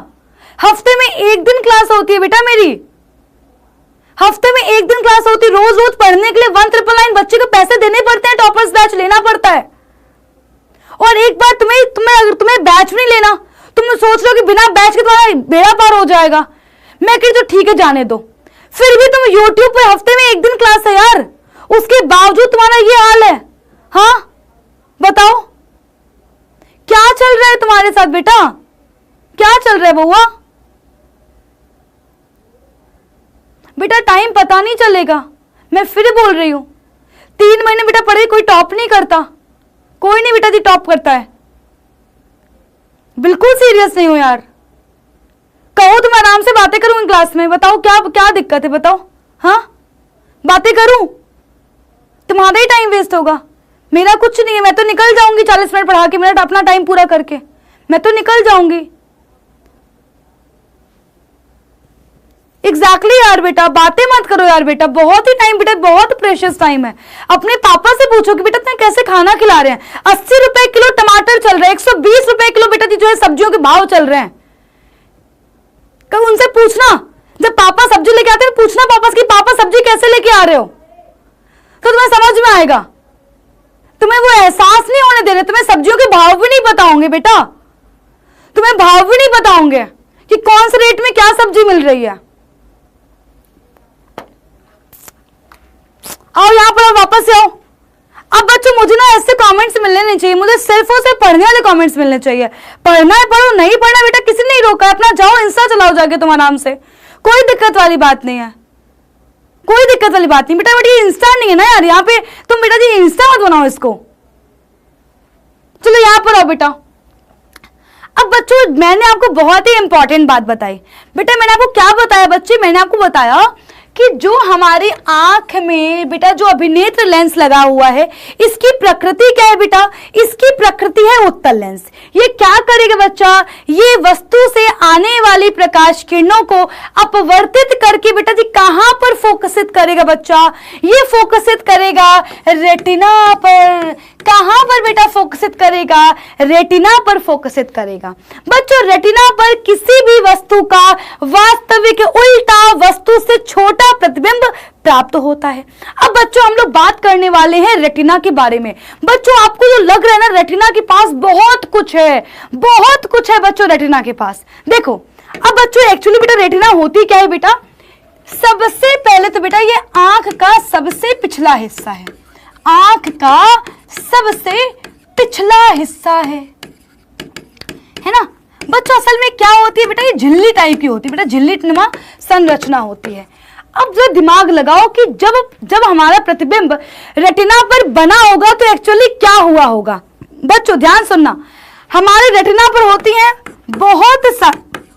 हफ्ते में 1 दिन क्लास होती है बेटा मेरी, हफ्ते में 1 दिन क्लास होती है। रोज रोज पढ़ने के लिए 1999 बच्चे को पैसे देने पड़ते हैं, टॉपर्स बैच लेना पड़ता है। और एक बार अगर तुम्हें बैच नहीं लेना, तुम सोच लो कि बिना बैच के तुम्हारा बेड़ा पार हो जाएगा। मैं कही तो ठीक है जाने दो, फिर भी तुम यूट्यूब पर हफ्ते में 1 दिन क्लास है यार, उसके बावजूद तुम्हारा ये हाल है। हाँ बताओ क्या चल रहा है तुम्हारे साथ बेटा, क्या चल रहा है बउआ? बेटा टाइम पता नहीं चलेगा, मैं फिर बोल रही हूं। 3 महीने बेटा पढ़े, कोई टॉप नहीं करता, कोई नहीं बेटा जी टॉप करता है। बिल्कुल सीरियस नहीं हो यार। कहो तो मैं आराम से बातें करूं क्लास में, बताओ क्या क्या दिक्कत है बताओ। हाँ बातें करूं, तुम्हारा ही टाइम वेस्ट होगा, मेरा कुछ नहीं है। मैं तो निकल जाऊंगी 40 मिनट पढ़ा के, मिनट अपना टाइम पूरा करके मैं तो निकल जाऊंगी। एग्जैक्टली यार बेटा, बातें मत करो यार बेटा, बहुत ही टाइम बेटा, बहुत प्रेशियस टाइम है। अपने पापा से पूछो कि बेटा तुम्हें कैसे खाना खिला रहे हैं। 80 रुपए किलो टमाटर चल रहे हैं, 120 रुपए किलो बेटा जी जो है सब्जियों के भाव चल रहे हैं। कब उनसे पूछना, जब पापा सब्जी लेके आते हैं पूछना पापा से कि पापा सब्जी कैसे लेके आ रहे हो, तो तुम्हें समझ में आएगा। तुम्हें वो एहसास नहीं होने दे रहे, तुम्हें सब्जियों के भाव भी नहीं पता होंगे बेटा, तुम्हें भाव भी नहीं पता होंगे कि कौन से रेट में क्या सब्जी मिल रही है। आओ यहां पर वापस से आओ। अब बच्चों मुझे ना ऐसे कमेंट्स मिलने नहीं चाहिए, मुझे सिर्फ और सिर्फ पढ़ने वाले कमेंट्स मिलने चाहिए। पढ़ना है पढ़ो, नहीं पढ़ना बेटा किसी ने नहीं रोका, अपना जाओ इंस्टा चलाओ जाके तुम आराम से, कोई दिक्कत वाली बात नहीं है, कोई दिक्कत वाली बात नहीं बेटा। बेटा इंस्टा नहीं है ना यार, यहाँ पे तुम बेटा जी इंस्टा मत बनाओ इसको। चलो यहां पर आओ बेटा। अब बच्चों मैंने आपको बहुत ही इंपॉर्टेंट बात बताई बेटा। मैंने आपको क्या बताया बच्चे? मैंने आपको बताया कि जो हमारी आंख में बेटा जो अभिनेत्र लेंस लगा हुआ है, इसकी प्रकृति क्या है बेटा? इसकी प्रकृति है उत्तल लेंस। ये क्या करेगा बच्चा? ये वस्तु से आने वाली प्रकाश किरणों को अपवर्तित करके बेटा जी कहां पर फोकसित करेगा बच्चा? ये फोकसित करेगा रेटिना पर। कहां पर बेटा फोकसित करेगा? रेटिना पर फोकसित करेगा। बच्चों रेटिना पर किसी भी वस्तु का वास्तविक उल्टा वस्तु से छोटा प्रतिबिंब प्राप्त होता है। अब बच्चों हम लोग बात करने वाले हैं रेटिना के बारे में। बच्चों आपको जो लग रहा है ना रेटिना के पास बहुत कुछ है, बहुत कुछ है बच्चों रेटिना के पास। देखो अब बच्चों एक्चुअली बेटा रेटिना होती क्या है बेटा? सबसे पहले तो बेटा ये आंख का सबसे पिछला हिस्सा है। आंख का सबसे पिछला हिस्सा है ना बच्चों। असल में क्या होती है बेटा? ये झिल्ली टाइप की होती है बेटा, झिल्ली नुमा संरचना होती है। अब जो दिमाग लगाओ कि जब हमारा प्रतिबिंब रेटिना पर बना होगा तो एक्चुअली क्या हुआ होगा? बच्चों ध्यान सुनना, हमारे रेटिना पर होती हैं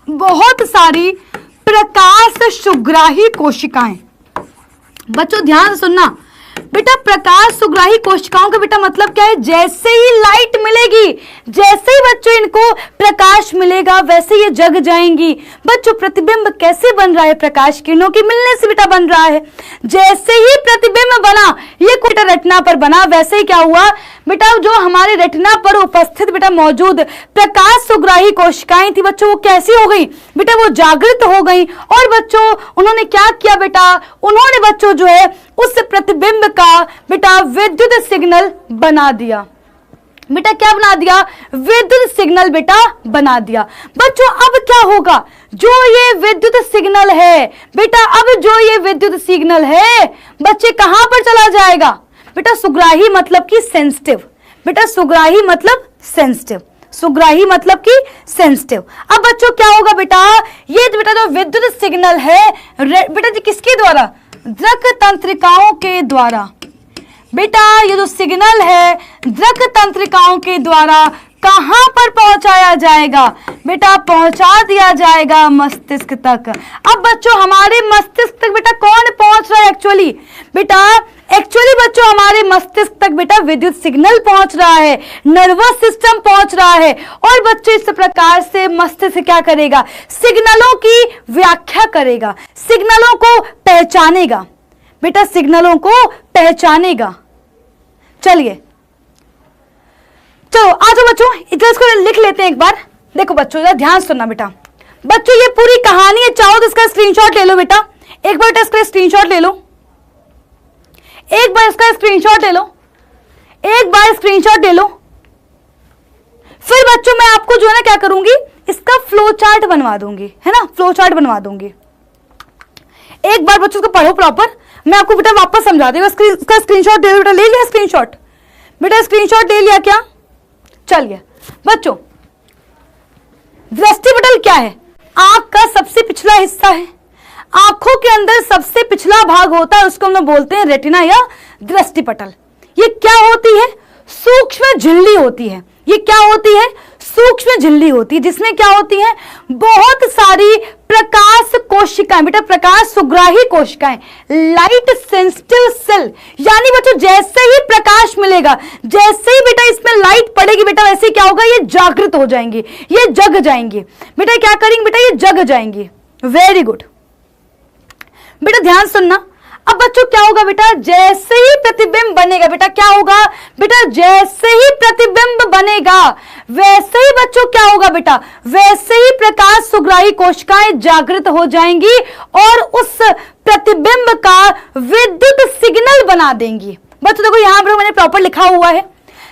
बहुत सारी प्रकाश सुग्राही कोशिकाएं। बच्चों ध्यान से सुनना बेटा, प्रकाश सुग्राही कोशिकाओं का बेटा मतलब क्या है? जैसे ही लाइट मिलेगी, जैसे ही बच्चों इनको प्रकाश मिलेगा वैसे ये जग जाएंगी। बच्चों प्रतिबिंब कैसे बन रहा है? प्रकाश किरणों के मिलने से बेटा बन रहा है। जैसे ही प्रतिबिंब बना, ये बेटा रेटिना पर बना, वैसे ही क्या हुआ बेटा? जो हमारे रेटिना पर उपस्थित बेटा मौजूद प्रकाश सुग्राही कोशिकाएं थी बच्चों, वो कैसी हो गई बेटा? वो जागृत हो गई। और बच्चों उन्होंने क्या किया बेटा? उन्होंने बच्चों जो है उस प्रतिबिंब का बेटा विद्युत सिग्नल बना दिया। बेटा क्या बना दिया? विद्युत सिग्नल बेटा बना दिया। बच्चों अब क्या होगा? जो ये विद्युत सिग्नल है बेटा, अब जो ये विद्युत सिग्नल है बच्चे कहां पर चला जाएगा बेटा? सुग्राही मतलब कि सेंसिटिव। बेटा सुग्राही मतलब सेंसिटिव, सुग्राही मतलब कि सेंसिटिव। अब बच्चों क्या होगा बेटा? ये बेटा जो विद्युत सिग्नल है बेटा जी किसके द्वारा? दृक तंत्रिकाओं के द्वारा। बेटा ये जो सिग्नल है दृक तंत्रिकाओं के द्वारा कहां पर पहुंचाया जाएगा बेटा? पहुंचा दिया जाएगा मस्तिष्क तक। अब बच्चों हमारे मस्तिष्क तक बेटा कौन पहुंच रहा है एक्चुअली बेटा? एक्चुअली बच्चों हमारे मस्तिष्क तक बेटा विद्युत सिग्नल पहुंच रहा है, नर्वस सिस्टम पहुंच रहा है। और बच्चों इस प्रकार से मस्तिष्क क्या करेगा? सिग्नलों की व्याख्या करेगा, सिग्नलों को पहचानेगा बेटा, सिग्नलों को पहचानेगा। चलिए चलो आ जाओ बच्चों, इसको लिख लेते हैं एक बार। देखो बच्चों जरा ध्यान सुनना बेटा। बच्चों ये पूरी कहानी है, चाहो तो इसका स्क्रीनशॉट ले लो बेटा। एक बार इसका स्क्रीनशॉट ले लो, एक बार इसका स्क्रीनशॉट ले लो, एक बार स्क्रीनशॉट ले लो। फिर बच्चों मैं आपको जो है ना क्या करूंगी, इसका फ्लो चार्ट बनवा दूंगी, है ना, फ्लो चार्ट बनवा दूंगी। एक बार बच्चों को पढ़ो प्रॉपर, मैं आपको बेटा वापस समझा दूंगा। इसका स्क्रीनशॉट दे दो बेटा। ले लिया स्क्रीनशॉट बेटा? स्क्रीनशॉट ले लिया क्या? चलिए बच्चों, दृष्टिपटल क्या है? आंख का सबसे पिछला हिस्सा है। आंखों के अंदर सबसे पिछला भाग होता है, उसको हम लोग बोलते हैं रेटिना या दृष्टिपटल। ये क्या होती है? सूक्ष्म झिल्ली होती है। ये क्या होती है? सूक्ष्म झिल्ली होती है, जिसमें क्या होती है? बहुत सारी प्रकाश कोशिकाएं बेटा, प्रकाश सुग्राही कोशिकाएं, लाइट सेंसिटिव सेल। यानी बच्चों जैसे ही प्रकाश मिलेगा, जैसे ही बेटा इसमें लाइट पड़ेगी बेटा, वैसे क्या होगा? ये जागृत हो जाएंगी, ये जग जाएंगी बेटा। क्या करेंगे बेटा? ये जग जाएंगी। वेरी गुड बेटा, ध्यान सुनना। अब बच्चों क्या होगा बेटा? जैसे ही प्रतिबिंब बनेगा बेटा, क्या होगा बेटा? जैसे ही प्रतिबिंब बनेगा वैसे ही बच्चों क्या होगा बेटा? वैसे ही प्रकाश सुग्राही कोशिकाएं जागृत हो जाएंगी और उस प्रतिबिंब का विद्युत सिग्नल बना देंगी। बच्चों देखो यहां पर मैंने प्रॉपर लिखा हुआ है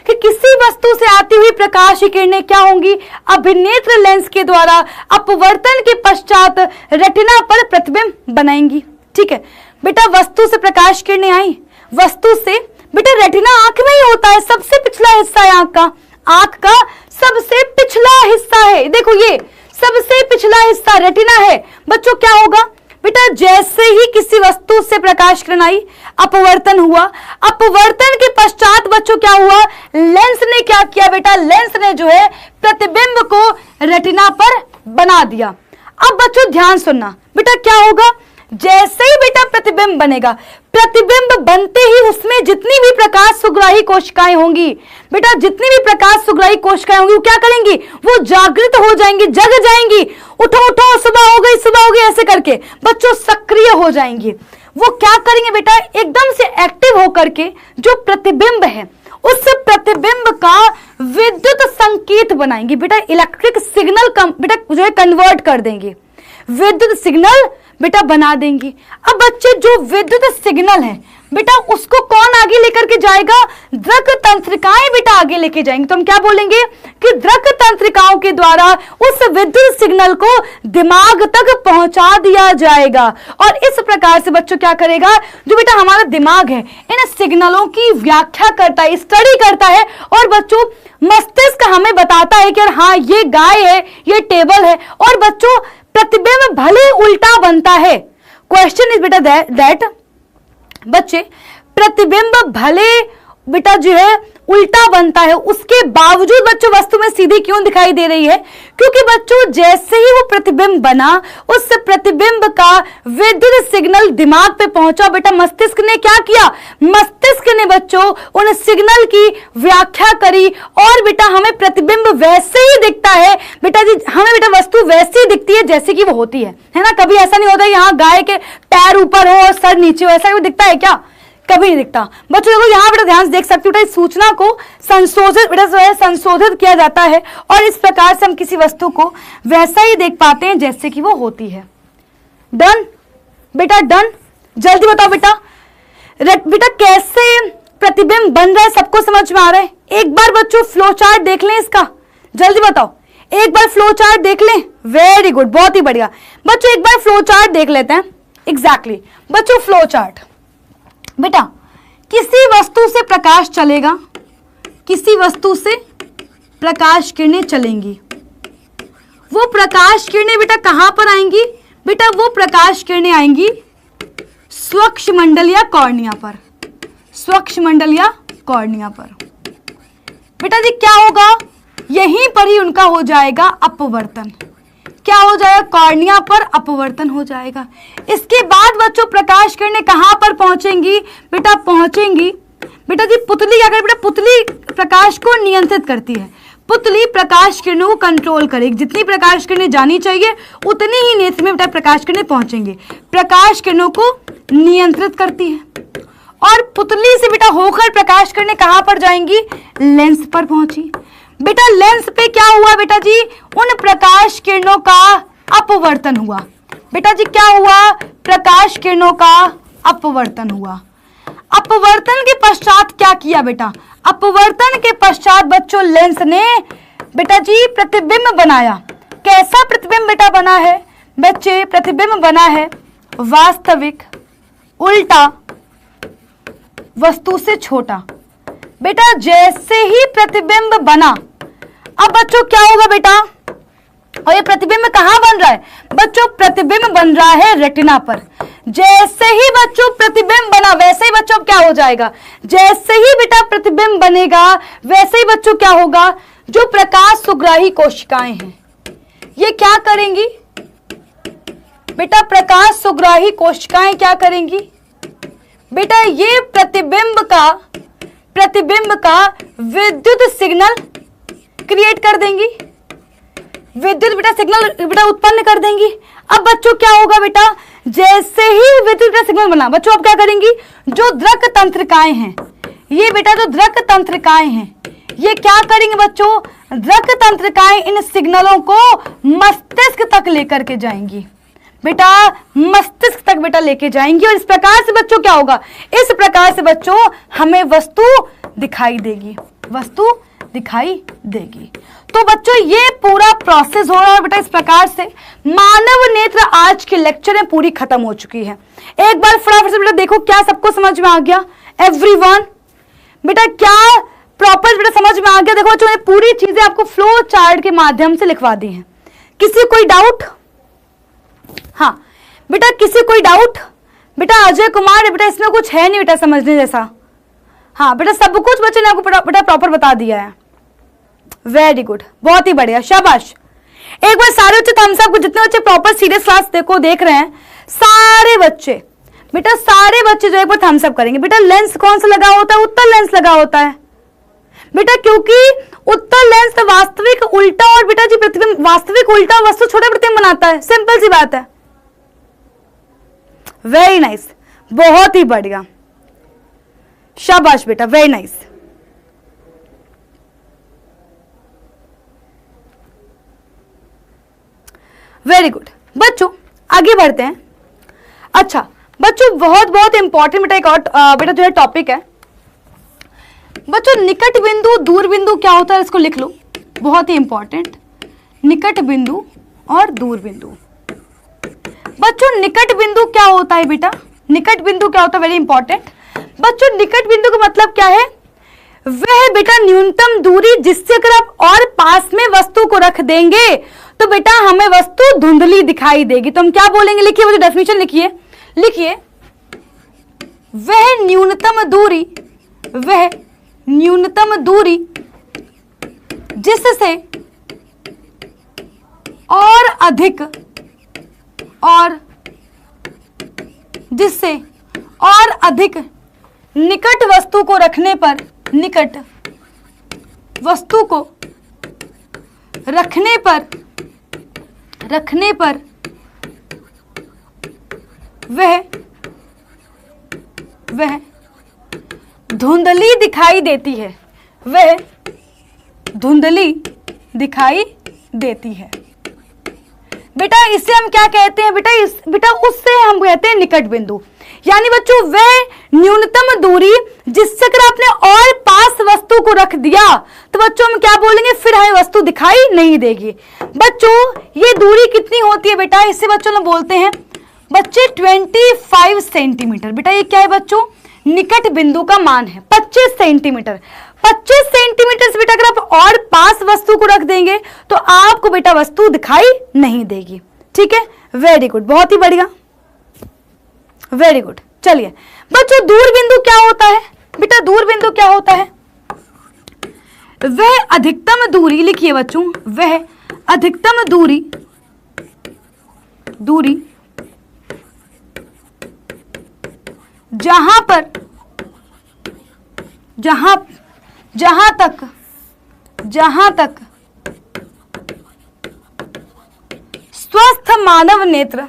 कि किसी वस्तु से आती हुई प्रकाश किरणें क्या होंगी? अभिनेत्र लेंस के द्वारा अपवर्तन के पश्चात रेटिना पर प्रतिबिंब बनाएंगी। ठीक है बेटा, वस्तु से प्रकाश किरणें आई, वस्तु से बेटा रेटिना आंख में ही होता है, सबसे पिछला हिस्सा है आंख का। आंख का सबसे पिछला हिस्सा है, देखो ये सबसे पिछला हिस्सा रेटिना है। बच्चों क्या होगा बेटा? जैसे ही किसी वस्तु से प्रकाश किरण आई, अपवर्तन हुआ। अपवर्तन के पश्चात बच्चों क्या हुआ, लेंस ने क्या किया बेटा, लेंस ने जो है प्रतिबिंब को रेटिना पर बना दिया। अब बच्चों ध्यान सुनना बेटा, क्या होगा, जैसे ही बेटा प्रतिबिंब बनेगा, प्रतिबिंब बनते ही उसमें जितनी भी प्रकाश सुग्राही कोशिकाएं होंगी बेटा, जितनी भी प्रकाश सुग्राही कोशिकाएं होंगी वो क्या करेंगी, वो जागृत हो जाएंगी, जग जाएंगी, उठो उठो सुबह हो गई, सुबह हो गई, ऐसे करके बच्चों सक्रिय हो जाएंगी। वो क्या करेंगे बेटा, एकदम से एक्टिव होकर के जो प्रतिबिंब है उस प्रतिबिंब का विद्युत संकेत बनाएंगे बेटा, इलेक्ट्रिक सिग्नल बेटा जो है कन्वर्ट कर देंगे, विद्युत सिग्नल बेटा बना देंगी। अब बच्चे जो विद्युत सिग्नल है बेटा उसको कौन आगे लेकर के जाएगा, द्रक तंत्रिकाएं बेटा आगे लेके जाएंगे। तो हम क्या बोलेंगे कि द्रक तंत्रिकाओं के द्वारा उस विद्युत सिग्नल को दिमाग तक पहुंचा दिया जाएगा। और इस प्रकार से बच्चों क्या करेगा, जो बेटा हमारा दिमाग है इन सिग्नलों की व्याख्या करता है, स्टडी करता है, और बच्चों मस्तिष्क हमें बताता है कि हाँ ये गाय है, ये टेबल है। और बच्चों प्रतिबिंब भले उल्टा बनता है, क्वेश्चन इज बेटा दैट बच्चे प्रतिबिंब भले बेटा जो है उल्टा बनता है, उसके बावजूद बच्चों वस्तु में सीधी क्यों दिखाई दे रही है, क्योंकि बच्चों जैसे ही वो प्रतिबिंब बना, उस प्रतिबिंब का विद्युत सिग्नल दिमाग पे पहुंचा बेटा, मस्तिष्क ने क्या किया, मस्तिष्क ने बच्चों उन सिग्नल की व्याख्या करी, और बेटा हमें प्रतिबिंब वैसे ही दिखता है बेटा जी, हमें बेटा वस्तु वैसे ही दिखती है जैसे कि वो होती है ना। कभी ऐसा नहीं होता यहाँ गाय के पैर ऊपर हो और सर नीचे हो, ऐसा दिखता है क्या, कभी नहीं दिखता। बच्चों देखो यहाँ बेटा ध्यान से देख सकते हो बेटा, इस सूचना को संशोधित बेटा जो है संशोधित किया जाता है, और इस प्रकार से हम किसी वस्तु को वैसा ही देख पाते हैं जैसे कि वो होती है। डन बेटा, डन। जल्दी बताओ बेटा, बेटा कैसे प्रतिबिंब बन रहा है, सबको समझ में आ रहा है? एक बार बच्चों फ्लो चार्ट देख लें इसका, जल्दी बताओ, एक बार फ्लो चार्ट देख लें। वेरी गुड, बहुत ही बढ़िया बच्चों, एक बार फ्लो चार्ट देख लेते हैं। एग्जैक्टली बच्चों, फ्लो चार्ट बेटा, किसी वस्तु से प्रकाश चलेगा, किसी वस्तु से प्रकाश किरणें चलेंगी, वो प्रकाश किरणें बेटा कहां पर आएंगी बेटा, वो प्रकाश किरणें आएंगी स्वच्छ मंडल या कॉर्निया पर, स्वच्छ मंडल या कॉर्निया पर। बेटा जी क्या होगा, यहीं पर ही उनका हो जाएगा अपवर्तन। क्या हो जाएगा, कॉर्निया पर अपवर्तन हो जाएगा। इसके बाद बच्चों प्रकाश किरणें कहां पर पहुंचेंगी बेटा, पहुंचेंगी बेटा जी पुतली, क्या करे बेटा, पुतली प्रकाश को नियंत्रित करती है, पुतली प्रकाश किरणों को कंट्रोल करेगी, जितनी प्रकाश किरणें जानी चाहिए उतनी ही नेत्र में बेटा प्रकाश किरणें पहुंचेंगे, प्रकाश किरणों को नियंत्रित करती है। और पुतली से बेटा होकर प्रकाश किरणें कहां पर जाएंगी, लेंस पर पहुंची। बेटा लेंस पे क्या हुआ बेटा जी, उन प्रकाश किरणों का अपवर्तन हुआ। बेटा जी क्या हुआ, प्रकाश किरणों का अपवर्तन हुआ। अपवर्तन के पश्चात क्या किया बेटा, अपवर्तन के पश्चात बच्चों लेंस ने बेटा जी प्रतिबिंब बनाया। कैसा प्रतिबिंब बेटा बना है बच्चे, प्रतिबिंब बना है वास्तविक, उल्टा, वस्तु से छोटा। बेटा जैसे ही प्रतिबिंब बना, अब बच्चों क्या होगा बेटा, और ये प्रतिबिंब कहां बन रहा है बच्चों, प्रतिबिंब बन रहा है रेटिना पर। जैसे ही बच्चों प्रतिबिंब बना, वैसे ही बच्चों क्या हो जाएगा, जैसे ही बेटा प्रतिबिंब बनेगा वैसे ही बच्चों क्या होगा, जो प्रकाश सुग्राही कोशिकाएं हैं ये क्या करेंगी बेटा, प्रकाश सुग्राही कोशिकाएं क्या करेंगी बेटा, ये प्रतिबिंब का विद्युत सिग्नल क्रिएट कर देंगी, विद्युत बेटा सिग्नल बेटा उत्पन्न कर देंगी। अब बच्चों क्या होगा बेटा, जैसे ही विद्युत सिग्नल बना बच्चों अब क्या करेंगी, जो द्रक तंत्रिकाएं हैं, ये बेटा जो द्रक तंत्रिकाएं हैं ये क्या करेंगे बच्चों, द्रक तंत्रिकाएं इन सिग्नलों को मस्तिष्क तक लेकर के जाएंगी बेटा, मस्तिष्क तक बेटा लेके जाएंगी। और इस प्रकार से बच्चों क्या होगा, इस प्रकार से बच्चों हमें वस्तु दिखाई देगी, वस्तु दिखाई देगी। तो बच्चों ये पूरा प्रोसेस हो रहा है बेटा। इस प्रकार से मानव नेत्र आज के लेक्चर में पूरी खत्म हो चुकी है। एक बार फटाफट से बेटा देखो क्या सबको समझ में आ गया, एवरीवन बेटा क्या प्रॉपर बेटा समझ में आ गया। देखो बच्चों मैंने पूरी चीजें आपको फ्लो चार्ट के माध्यम से लिखवा दी हैं। किसी कोई डाउट, हाँ बेटा किसी कोई डाउट, बेटा अजय कुमार है बेटा, इसमें कुछ है नहीं बेटा समझने जैसा। हाँ बेटा सब कुछ बच्चों ने आपको बेटा प्रॉपर बता दिया है। वेरी गुड, बहुत ही बढ़िया, शाबाश। एक बार सारे बच्चे थम्स अप, जितने बच्चे प्रॉपर सीरियस क्लास देखो देख रहे हैं सारे बच्चे, बेटा सारे बच्चे जो एक बार थम्स अप करेंगे। बेटा लेंस कौन सा लगा होता है? उत्तल लेंस लगा होता है बेटा, क्योंकि उत्तल लेंस वास्तविक उल्टा और बेटा जी प्रतिबिंब, वास्तविक उल्टा वस्तु छोटा प्रतिबिंब बनाता है, सिंपल सी बात है। वेरी नाइस, बहुत ही बढ़िया, शाबाश बेटा, वेरी नाइस। वेरी गुड बच्चों, आगे बढ़ते हैं। अच्छा बच्चों बहुत बहुत इंपॉर्टेंट बेटा एक और बेटा जो है टॉपिक है बच्चों, निकट बिंदु दूर बिंदु क्या होता है, इसको लिख लो, बहुत ही इंपॉर्टेंट। निकट बिंदु और दूर बिंदु। बच्चों निकट बिंदु क्या होता है बेटा? निकट बिंदु क्या होता है? वेरी इंपॉर्टेंट बच्चों, निकट बिंदु का मतलब क्या है? वह बेटा न्यूनतम दूरी जिससे अगर आप और पास में वस्तु को रख देंगे तो बेटा हमें वस्तु धुंधली दिखाई देगी। तो हम क्या बोलेंगे? लिखिए, वो जो डेफिनेशन लिखिए, लिखिए, वह न्यूनतम दूरी, वह न्यूनतम दूरी जिससे और अधिक और जिससे और अधिक निकट वस्तु को रखने पर, निकट वस्तु को रखने पर वह धुंधली दिखाई देती है, वह धुंधली दिखाई देती है। बेटा इसे हम क्या कहते हैं बेटा? बेटा उससे हम कहते हैं निकट बिंदु। यानी बच्चों वह न्यूनतम दूरी जिससे अगर आपने और पास वस्तु को रख दिया तो बच्चों हम क्या बोलेंगे? फिर हमें वस्तु दिखाई नहीं देगी। बच्चों ये दूरी कितनी होती है बेटा? इसे बच्चों लोग बोलते हैं बच्चे 25 सेंटीमीटर। बेटा ये क्या है बच्चों? निकट बिंदु का मान है 25 सेंटीमीटर। 25 सेंटीमीटर से बेटा अगर आप और पास वस्तु को रख देंगे तो आपको बेटा वस्तु दिखाई नहीं देगी। ठीक है, वेरी गुड, बहुत ही बढ़िया, वेरी गुड। चलिए बच्चों दूर बिंदु क्या होता है? बेटा दूर बिंदु क्या होता है? वह अधिकतम दूरी, लिखिए बच्चों, वह अधिकतम दूरी जहां तक स्वस्थ मानव नेत्र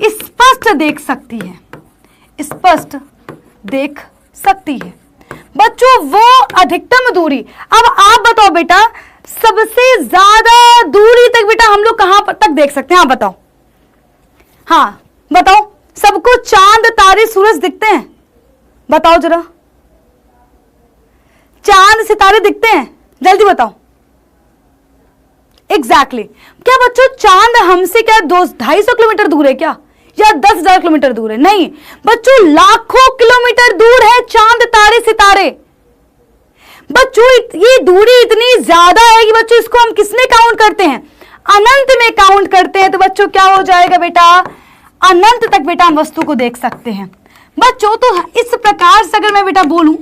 स्पष्ट देख सकती है, स्पष्ट देख सकती है। बच्चों वो अधिकतम दूरी, अब आप बताओ बेटा सबसे ज्यादा दूरी तक बेटा हम लोग कहां तक देख सकते हैं? आप बताओ, हाँ बताओ, सबको चांद तारे सूरज दिखते हैं? बताओ जरा, चांद सितारे दिखते हैं? जल्दी बताओ। एग्जैक्टली क्या बच्चों चांद हमसे क्या 200-250 किलोमीटर दूर है क्या, या 10,000 किलोमीटर दूर है? नहीं बच्चों, लाखों किलोमीटर दूर है चांद तारे सितारे। बच्चों ये दूरी इतनी ज्यादा है कि बच्चों इसको हम किसमें काउंट करते हैं? अनंत में काउंट करते हैं। तो बच्चों क्या हो जाएगा बेटा? अनंत तक बेटा हम वस्तु को देख सकते हैं। बच्चों तो इस प्रकार से अगर मैं बेटा बोलूं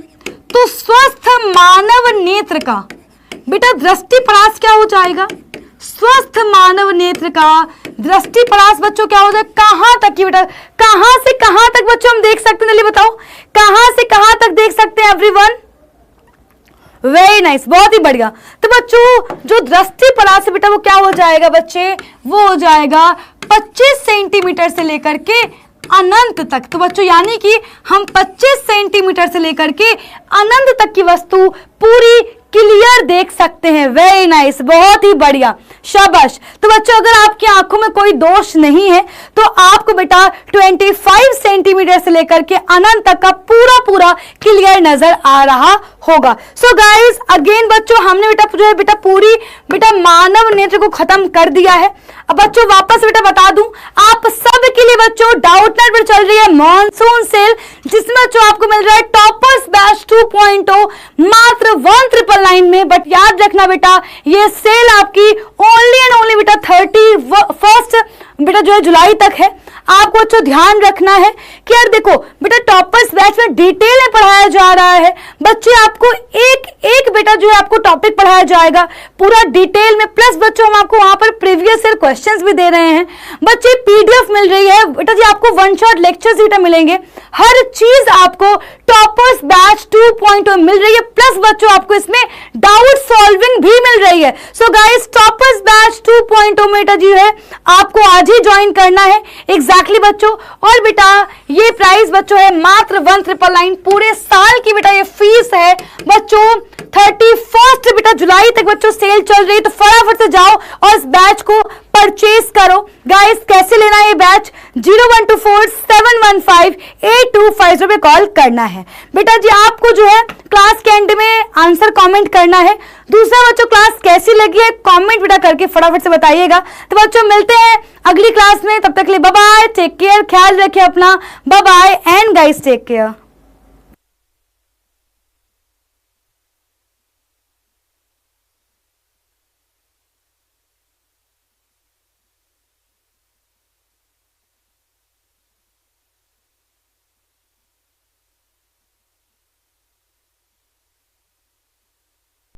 तो स्वस्थ मानव नेत्र का बेटा दृष्टिपरास क्या हो जाएगा? स्वस्थ मानव नेत्र का दृष्टिपरास बच्चों क्या हो जाएगा? कहां तक की बेटा, कहां से कहां तक बच्चों हम देख सकते हैं? जल्दी बताओ, कहां से कहां तक देख सकते हैं एवरीवन? वेरी नाइस, बहुत ही बढ़िया। तो बच्चों जो दृष्टिपरास है बेटा वो क्या हो जाएगा बच्चे? वो हो जाएगा 25 सेंटीमीटर से लेकर के अनंत तक। तो बच्चों यानी कि हम 25 सेंटीमीटर से लेकर के अनंत तक की वस्तु पूरी क्लियर देख सकते हैं। वेरी नाइस, बहुत ही बढ़िया, शाबाश। तो बच्चों अगर आपकी आंखों में कोई दोष नहीं है तो आपको बेटा 25 सेंटीमीटर से लेकर के अनंत तक का पूरा क्लियर नजर आ रहा होगा। सो गाइस अगेन बच्चों हमने बेटा पूरी मानव नेत्र को खत्म कर दिया है। अब बच्चों वापस बेटा बता दूं आप सब के लिए बच्चों डाउटनेट पर चल रही है मॉनसून सेल, जिसमें बच्चों आपको मिल रहा है टॉपर्स बैच 2.0 मात्र 1999 में। बट याद रखना बेटा ये सेल आपकी ओनली एंड ओनली बेटा 31 बेटा जो है जुलाई तक है। आपको बच्चों ध्यान रखना है कि यार देखो बेटा टॉपर्स बैच में डिटेल में पढ़ाया जा रहा है। बच्चे आपको एक एक बेटा जो है आपको टॉपिक पढ़ाया जाएगा पूरा डिटेल में, प्लस बच्चों हम आपको वहां पर प्रीवियस ईयर क्वेश्चंस भी दे रहे हैं। बच्चे पीडीएफ मिल रही है बेटा जी, आपको वन शॉट लेक्चर्स बेटा मिलेंगे, हर चीज आपको टॉपर्स बैच 2.0 मिल रही है, प्लस बच्चों आपको इसमें डाउट सॉल्विंग भी मिल रही है। सो गाइस टॉपर्स बैच 2.0 में बेटा जी है आपको आज ही ज्वाइन करना है एग्जैक्टली बच्चों। और बेटा ये प्राइस बच्चों है मात्र 1999, पूरे साल की बेटा ये फीस है बच्चों। 31 बेटा जुलाई तक बच्चों सेल चल रही है, तो फटाफट से जाओ और इस बैच को परचेज करो। गाइस कैसे लेना है ये बैच 0124-715-8250 पे कॉल करना है। बेटा जी आपको जो है क्लास के एंड में आंसर कमेंट करना है। दूसरा बच्चों क्लास कैसी लगी है कमेंट बेटा करके फटाफट से बताइएगा। तो बच्चों मिलते हैं अगली क्लास में, तब तक के लिए बाय बाय, टेक केयर, ख्याल रखिए अपना, bye bye and guys take care.